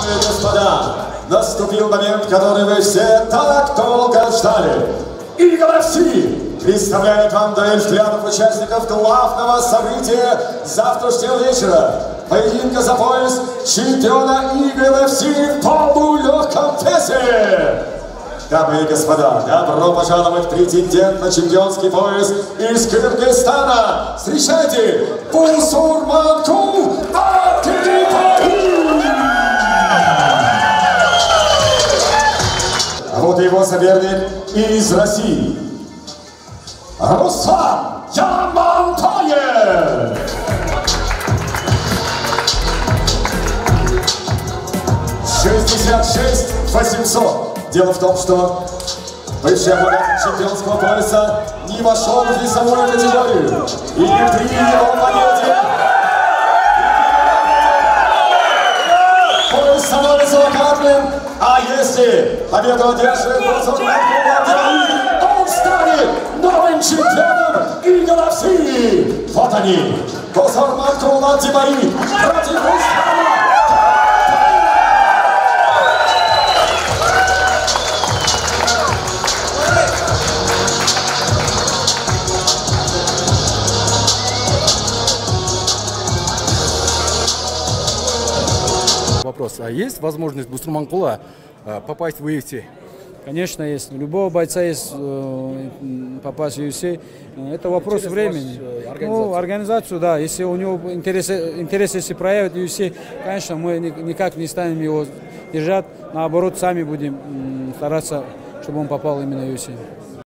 Дамы и господа, наступил момент, который вы все так долго ждали. Eagle FC представляет вам дуэль взглядов участников главного события завтрашнего вечера. Поединка за пояс чемпиона Eagle FC в полулегком весе. Дамы и господа, добро пожаловать претендент на чемпионский пояс из Кыргызстана. Встречайте, Бусурманкул Атибаи! А вот и его соперник из России. Руслан Ямантаев! 66-800. Дело в том, что бывший обладатель чемпионского пояса не вошел в весовую категорию. И при его победе пояс становится локальным. А если победу одержит он станет новым чемпионом Eagle FC. Вот они, Бусурманкул Атибаи против Руслана. Вопрос. А есть возможность Бусурманкула попасть в UFC? Конечно, есть. У любого бойца есть попасть в UFC. Это вопрос времени. Организацию, да. Если у него интерес если проявит UFC, конечно, мы никак не станем его держать. Наоборот, сами будем стараться, чтобы он попал именно в UFC.